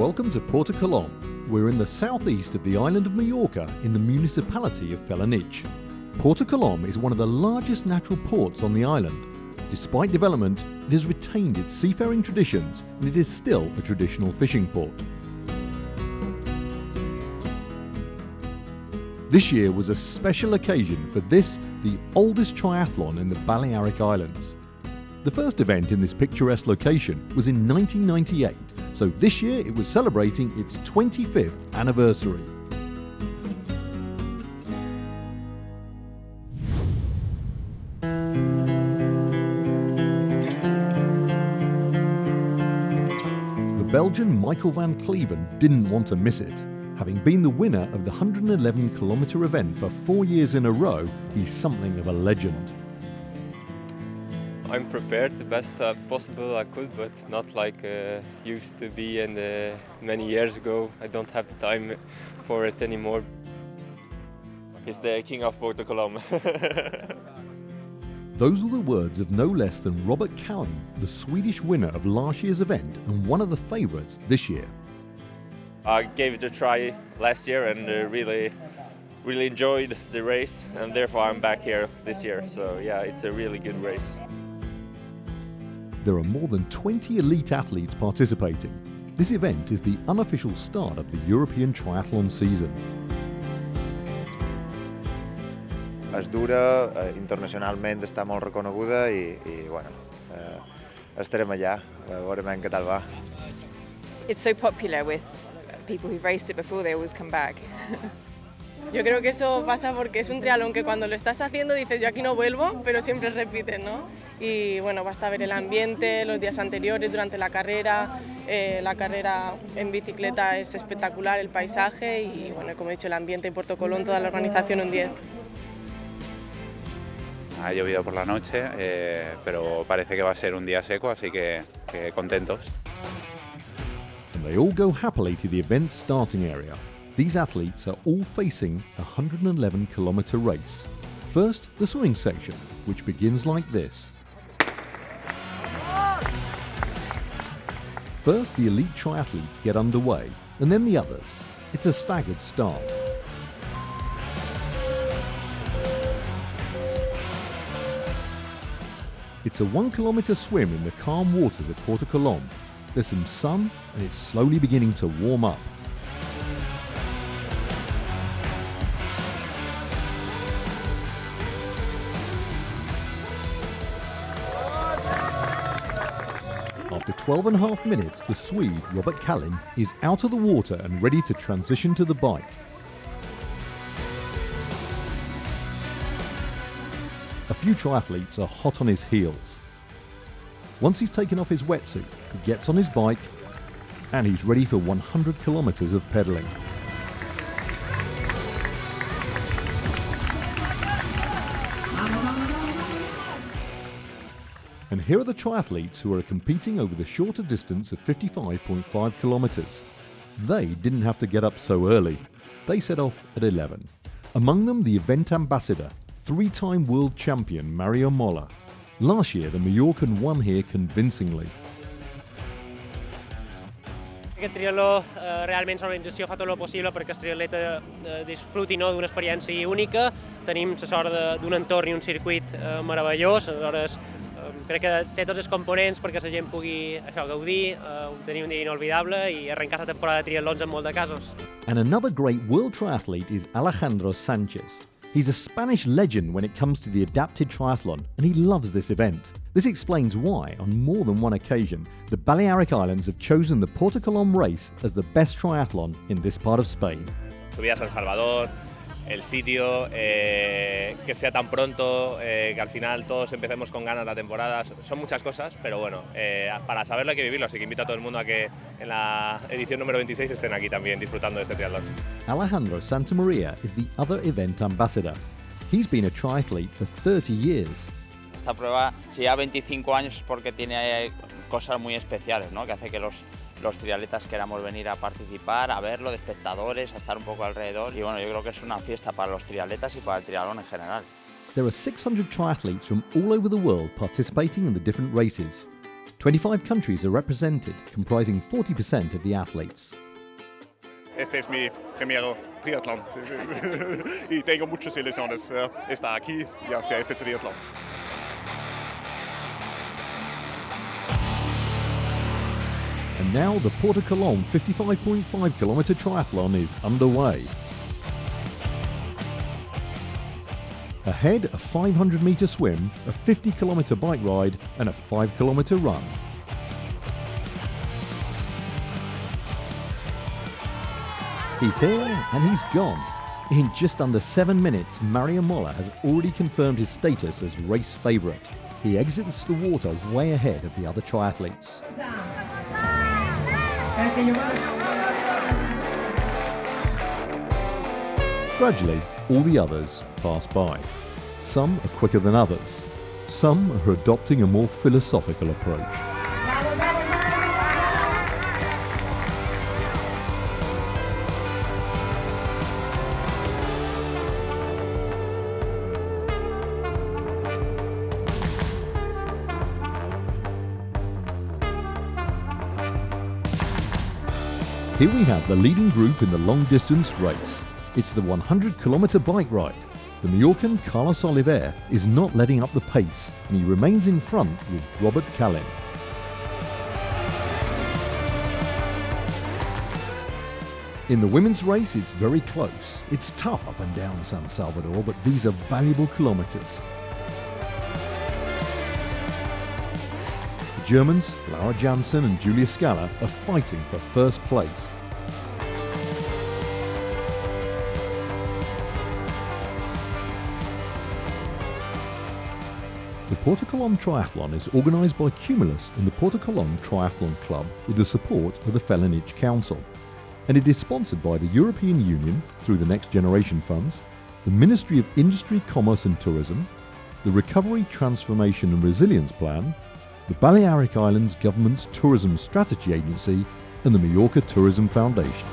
Welcome to Portocolom. We're in the southeast of the island of Mallorca in the municipality of Felanitx. Portocolom is one of the largest natural ports on the island. Despite development, it has retained its seafaring traditions and it is still a traditional fishing port. This year was a special occasion for this, the oldest triathlon in the Balearic Islands. The first event in this picturesque location was in 1998, so this year it was celebrating its 25th anniversary. The Belgian Michael van Cleven didn't want to miss it. Having been the winner of the 111-kilometre event for 4 years in a row, he's something of a legend. I'm prepared the best possible I could, but not like used to be and many years ago. I don't have the time for it anymore. He's the king of Portocolom. Those are the words of no less than Robert Callen, the Swedish winner of last year's event and one of the favourites this year. I gave it a try last year and really enjoyed the race, and therefore I'm back here this year. So yeah, it's a really good race. There are more than 20 elite athletes participating. This event is the unofficial start of the European triathlon season. És dura, internacionalment està molt reconeguda i bueno, estarem allà, veurem què tal va. It's so popular with people who've raced it before, they always come back. Yo creo que eso pasa porque es un triatlón que cuando lo estás haciendo dices yo aquí no vuelvo, pero siempre repites, ¿no? Y bueno, basta ver el ambiente, los días anteriores, durante la carrera en bicicleta es espectacular, el paisaje y bueno, como he dicho, el ambiente en Portocolom, toda la organización un 10. Ha llovido por la noche, pero parece que va a ser un día seco, así que contentos. And they all go happily to the event's starting area. These athletes are all facing a 111-kilometre race. First, the swimming section, which begins like this. First, the elite triathletes get underway, and then the others. It's a staggered start. It's a 1-kilometre swim in the calm waters of Portocolom. There's some sun, and it's slowly beginning to warm up. After 12.5 minutes, the Swede, Robert Callen, is out of the water and ready to transition to the bike. A few triathletes are hot on his heels. Once he's taken off his wetsuit, he gets on his bike and he's ready for 100 kilometres of pedalling. And here are the triathletes who are competing over the shorter distance of 55.5 kilometres. They didn't have to get up so early. They set off at 11. Among them, the event ambassador, 3-time world champion Mario Mola. Last year, the Mallorcan won here convincingly. Aquest triatló realment l'organització fa tot el possible perquè el triatleta disfruti d'una experiència única. Tenim la sort d'un entorn i un circuit meravellós, aleshores crec que té tots els components perquè la gent pugui gaudir, tenir un dia inolvidable i arrencar la temporada de triatlons en molts de casos. And another great world triathlete is Alejandro Sanchez. He's a Spanish legend when it comes to the adapted triathlon, and he loves this event. This explains why, on more than one occasion, the Balearic Islands have chosen the Portocolom race as the best triathlon in this part of Spain. Subir a San Salvador, el sitio, que sea tan pronto, que al final todos empecemos con ganas la temporada, son muchas cosas, pero bueno, para saberlo hay que vivirlo, así que invito a todo el mundo a que en la edición número 26 estén aquí también disfrutando de este triatlón. Alejandro Santamaria is the other event ambassador. He's been a triathlete for 30 years. Esta prueba, si ya 25 años, es porque tiene cosas muy especiales, ¿no? Que hace que los triatletas queramos venir a participar, a verlo, de espectadores, a estar un poco alrededor. Y bueno, yo creo que es una fiesta para los triatletas y para el triatlón en general. There are 600 triathletes from all over the world participating in the different races. 25 countries are represented, comprising 40% of the athletes. Este es mi primer triatlón y tengo muchas ilusiones estar aquí y hacer este triatlón. And now the Portocolom 55.5 kilometre triathlon is underway. Ahead, a 500 metre swim, a 50 kilometre bike ride and a 5 kilometre run. He's here and he's gone. In just under 7 minutes, Mario Molla has already confirmed his status as race favourite. He exits the water way ahead of the other triathletes. Gradually, all the others pass by. Some are quicker than others. Some are adopting a more philosophical approach. Here we have the leading group in the long-distance race. It's the 100-kilometre bike ride. The Mallorcan Carlos Oliver is not letting up the pace, and he remains in front with Robert Callin. In the women's race, it's very close. It's tough up and down San Salvador, but these are valuable kilometres. The Germans, Laura Janssen and Julia Scala, are fighting for first place. The Portocolom Triathlon is organised by Cumulus and the Portocolom Triathlon Club with the support of the Felinich Council. And it is sponsored by the European Union through the Next Generation Funds, the Ministry of Industry, Commerce and Tourism, the Recovery, Transformation and Resilience Plan, the Balearic Islands Government's Tourism Strategy Agency and the Mallorca Tourism Foundation.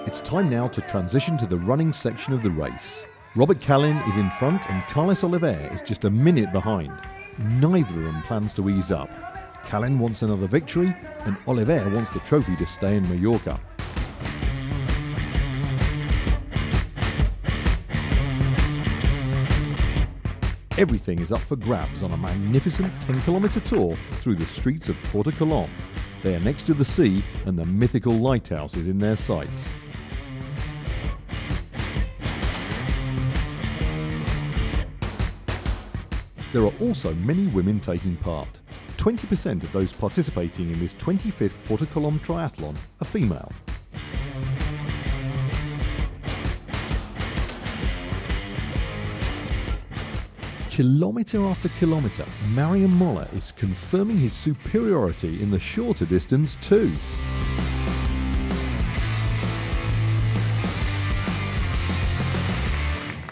It's time now to transition to the running section of the race. Robert Callin is in front and Carlos Oliver is just a minute behind. Neither of them plans to ease up. Callin wants another victory and Oliver wants the trophy to stay in Mallorca. Everything is up for grabs on a magnificent 10-kilometre tour through the streets of Portocolom. They are next to the sea and the mythical lighthouse is in their sights. There are also many women taking part. 20% of those participating in this 25th Portocolom Triathlon are female. Kilometre after kilometre, Mario Molla is confirming his superiority in the shorter distance too.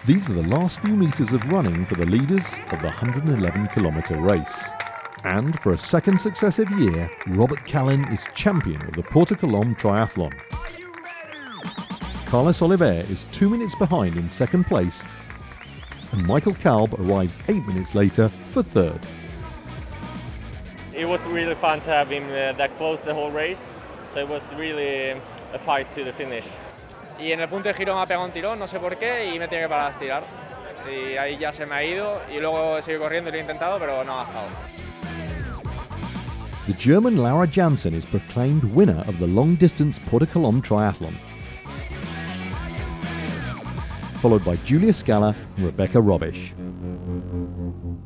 These are the last few metres of running for the leaders of the 111-kilometre race. And for a second successive year, Robert Callin is champion of the Portocolom Triathlon. Carlos Oliver is 2 minutes behind in second place, and Michael Kalb arrives 8 minutes later for third. It was really fun to have him that close the whole race, so it was really a fight to the finish. Y en el punto de giro me ha pegado un tirón, no sé por qué, y me tiene que parar a estirar. Y ahí ya se me ha ido, y luego he seguido corriendo y lo he intentado, pero no ha estado. The German Laura Janssen is proclaimed winner of the long-distance Portocolom Triathlon, followed by Julia Scala and Rebecca Robisch.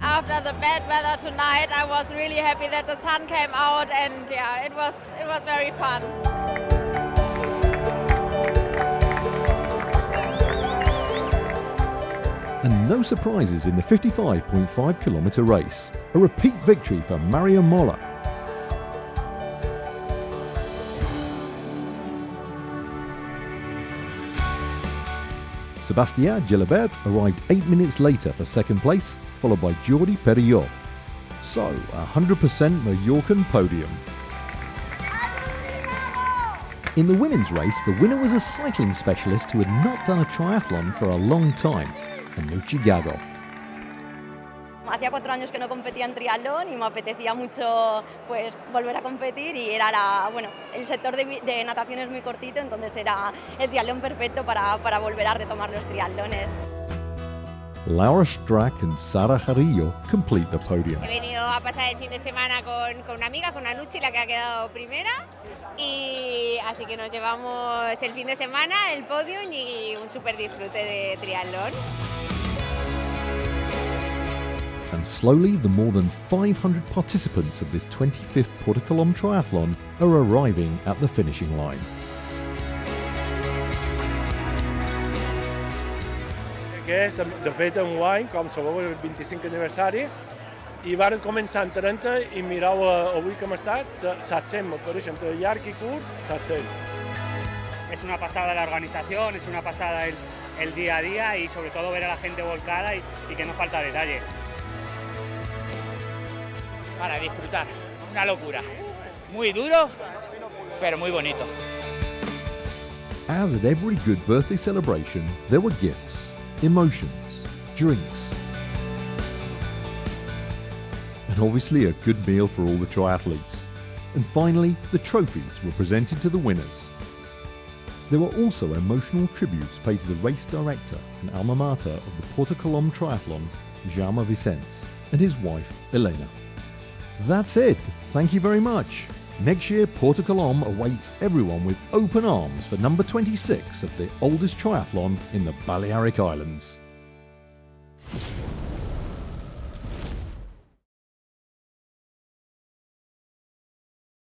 After the bad weather tonight, I was really happy that the sun came out, and yeah, it was very fun. And no surprises in the 55.5 kilometre race. A repeat victory for Mario Molla. Sébastien Gilabert arrived 8 minutes later for second place, followed by Jordi Perillot. So, a 100% Mallorcan podium. In the women's race, the winner was a cycling specialist who had not done a triathlon for a long time, Anuchi Gago. Hacía 4 años que no competía en triatlón y me apetecía mucho pues volver a competir y era el sector de natación es muy cortito, entonces era el triatlón perfecto para volver a retomar los triatlones. Laura Strack and Sara Jarillo complete the podium. He venido a pasar el fin de semana con una amiga, con Anuchi, la que ha quedado primera, y así que nos llevamos el fin de semana, el podium y un súper disfrute de triatlón. And slowly, the more than 500 participants of this 25th Portocolom Triathlon are arriving at the finishing line. Aquest, de fet, enguany, com sabeu, és el 25 aniversari, i varen començar en 30 i mireu avui com ha estat, 700, m'apareix entre llarg i curt, 700. Es una pasada la organización, es una pasada el día a día y sobre todo ver a la gente volcada y que no falta detalle. Para disfrutar, una locura. Muy duro, pero muy bonito. As at every good birthday celebration, there were gifts, emotions, drinks, and obviously a good meal for all the triathletes. And finally, the trophies were presented to the winners. There were also emotional tributes paid to the race director and alma mater of the Portocolom Triathlon, Jaume Vicens, and his wife, Elena. That's it. Thank you very much. Next year, Portocolom awaits everyone with open arms for number 26 of the oldest triathlon in the Balearic Islands.